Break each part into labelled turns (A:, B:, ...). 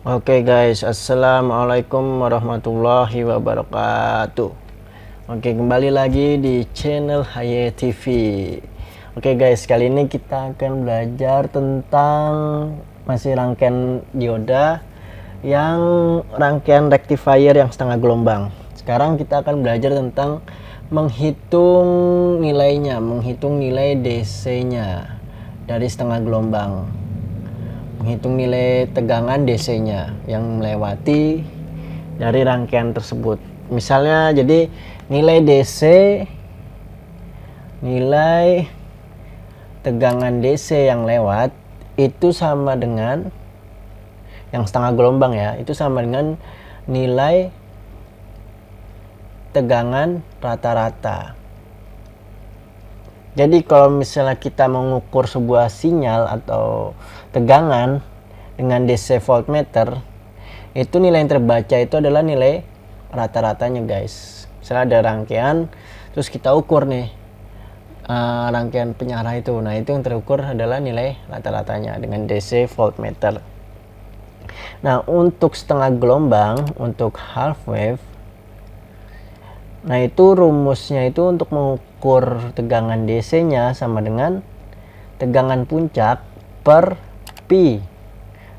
A: Oke guys, assalamualaikum warahmatullahi wabarakatuh. Oke, kembali lagi di channel Haye TV. Oke guys, kali ini kita akan belajar tentang masih rangkaian dioda yang rangkaian rectifier yang setengah gelombang. Sekarang kita akan belajar tentang menghitung nilainya, menghitung nilai DC-nya dari setengah gelombang. Menghitung nilai tegangan DC-nya yang melewati dari rangkaian tersebut. Misalnya jadi nilai DC, nilai tegangan DC yang lewat itu sama dengan yang setengah gelombang ya, itu sama dengan nilai tegangan rata-rata. Jadi kalau misalnya kita mengukur sebuah sinyal atau tegangan dengan DC voltmeter, itu nilai yang terbaca itu adalah nilai rata-ratanya guys. Misalnya ada rangkaian, terus kita ukur nih rangkaian penyarah itu. Nah itu yang terukur adalah nilai rata-ratanya dengan DC voltmeter. Nah untuk setengah gelombang, untuk half wave, nah itu rumusnya itu untuk mengukur tegangan DC-nya sama dengan tegangan puncak per pi.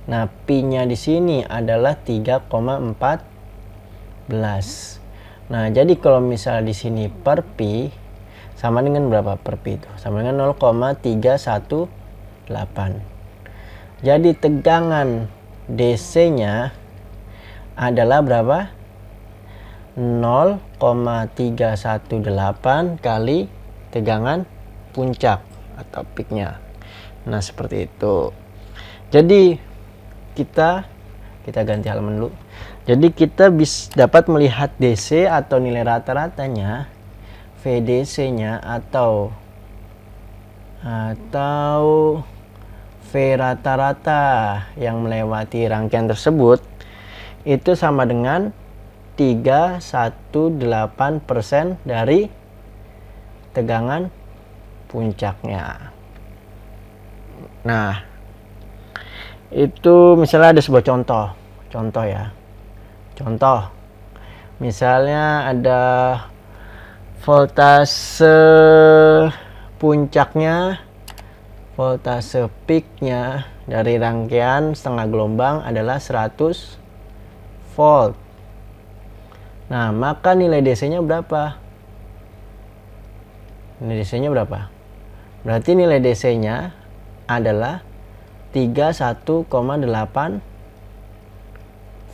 A: Nah, pi-nya di sini adalah 3,14. Nah, jadi kalau misalnya di sini per pi sama dengan berapa per pi itu? Sama dengan 0,318. Jadi tegangan DC-nya adalah berapa? 0,318 kali tegangan puncak atau peaknya. Nah seperti itu. Jadi kita ganti halaman dulu. Jadi kita dapat melihat DC atau nilai rata-ratanya, VDC-nya atau V rata-rata yang melewati rangkaian tersebut itu sama dengan 318% dari tegangan puncaknya. Nah, itu misalnya ada sebuah contoh ya. Contoh, misalnya ada voltase puncaknya, voltase peaknya dari rangkaian setengah gelombang adalah 100 volt. Nah, maka nilai DC-nya berapa? Nilai DC-nya berapa? Berarti nilai DC-nya adalah 31,8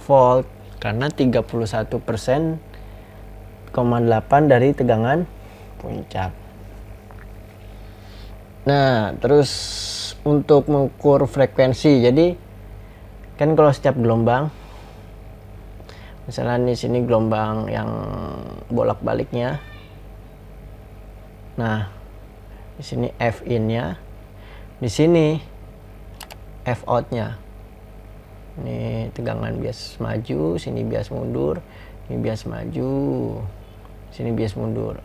A: volt karena 31,8 dari tegangan puncak. Nah, terus untuk mengukur frekuensi. Jadi kan kalau setiap gelombang, misalnya di sini gelombang yang bolak-baliknya. Nah, di sini F in-nya, di sini F out-nya. Ini tegangan bias maju, sini bias mundur, ini bias maju, sini bias mundur.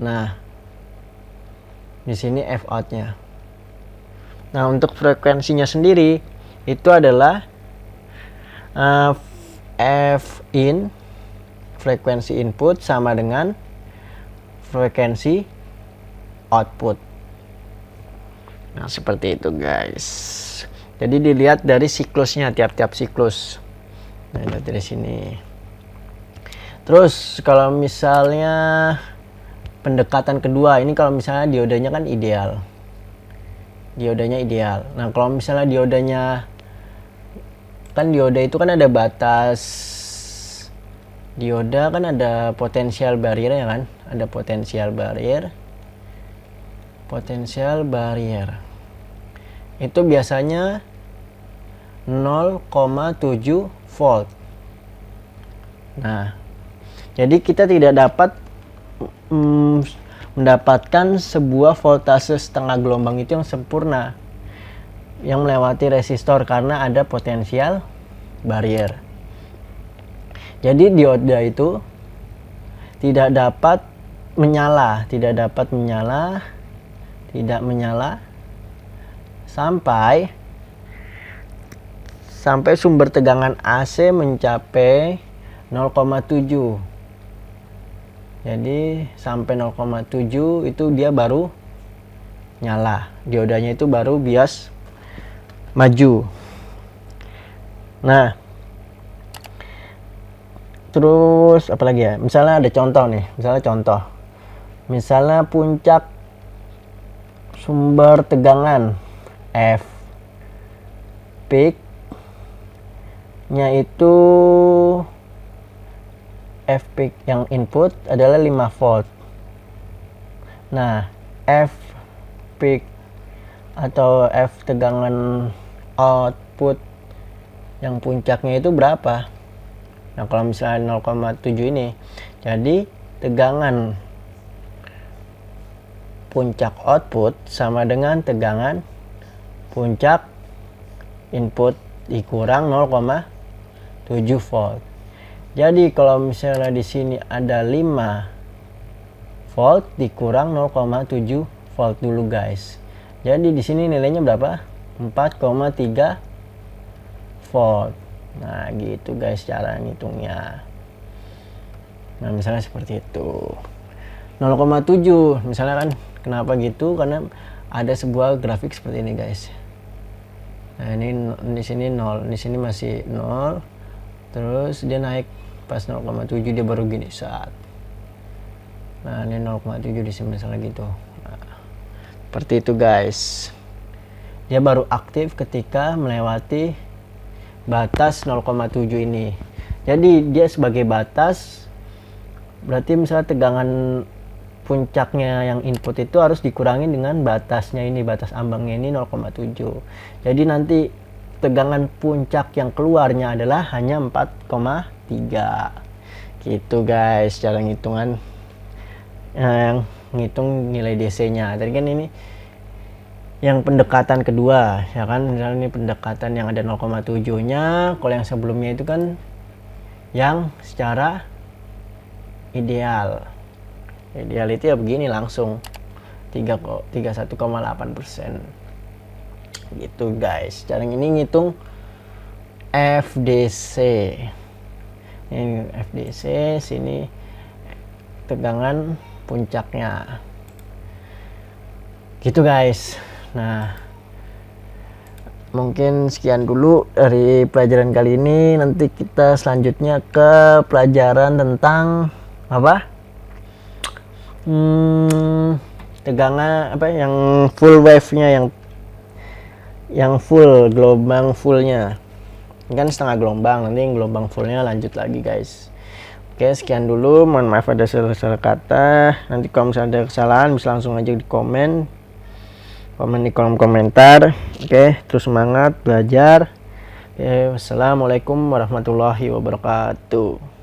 A: Nah, di sini F out-nya. Nah, untuk frekuensinya sendiri itu adalah F in, frekuensi input sama dengan frekuensi output. Nah, seperti itu guys. Jadi dilihat dari siklusnya, tiap-tiap siklus. Nah, lihat dari sini. Terus kalau misalnya pendekatan kedua, ini kalau misalnya diodanya kan ideal. Diodanya ideal. Nah, kalau misalnya diodanya kan dioda itu kan ada batas. Dioda kan ada potensial barrier ya kan? Ada potensial barrier. Potensial barrier. Itu biasanya 0,7 volt. Nah, jadi kita tidak dapat mendapatkan sebuah voltase setengah gelombang itu yang sempurna, yang melewati resistor karena ada potensial barrier. Jadi dioda itu tidak dapat menyala sampai sampai sumber tegangan AC mencapai 0,7. Jadi sampai 0,7 itu dia baru nyala, diodanya itu baru bias maju. Nah, terus apalagi ya, misalnya ada contoh nih, misalnya puncak sumber tegangan F peak nya itu F peak yang input adalah 5 volt. Nah, F peak atau F tegangan output yang puncaknya itu berapa? Nah, kalau misalnya 0,7 ini, jadi tegangan puncak output sama dengan tegangan puncak input dikurang 0,7 volt. Jadi kalau misalnya di sini ada 5 volt dikurang 0,7 volt dulu guys. Jadi di sini nilainya berapa? 4,3 volt. Nah, gitu guys cara ngitungnya. Nah, misalnya seperti itu. 0,7 misalnya kan, kenapa gitu? Karena ada sebuah grafik seperti ini guys. Nah, ini di sini 0, di sini masih 0. Terus dia naik pas 0,7 dia baru gini saat. Nah, ini 0,7 di sini misalnya gitu. Nah, seperti itu guys. Dia baru aktif ketika melewati batas 0,7 ini. Jadi dia sebagai batas, berarti misalnya tegangan puncaknya yang input itu harus dikurangi dengan batasnya ini, batas ambangnya ini 0,7. Jadi nanti tegangan puncak yang keluarnya adalah hanya 4,3. Gitu guys cara ngitungan yang ngitung nilai DC-nya. Tadi kan ini yang pendekatan kedua ya kan, misalnya ini pendekatan yang ada 0,7-nya. Kalau yang sebelumnya itu kan yang secara ideal itu ya begini langsung 31,8%. Gitu guys cara ini ngitung FDC. Ini FDC, sini tegangan puncaknya. Gitu guys. Nah, mungkin sekian dulu dari pelajaran kali ini. Nanti kita selanjutnya ke pelajaran tentang apa? Tegangan apa yang full wave-nya, yang full gelombang fullnya. Ini kan setengah gelombang, nanti yang gelombang fullnya lanjut lagi guys. Oke, sekian dulu. Mohon maaf ada salah-salah kata. Nanti kalau misalnya ada kesalahan bisa langsung aja di komen di kolom komentar. Oke, terus semangat belajar. Oke, wassalamualaikum warahmatullahi wabarakatuh.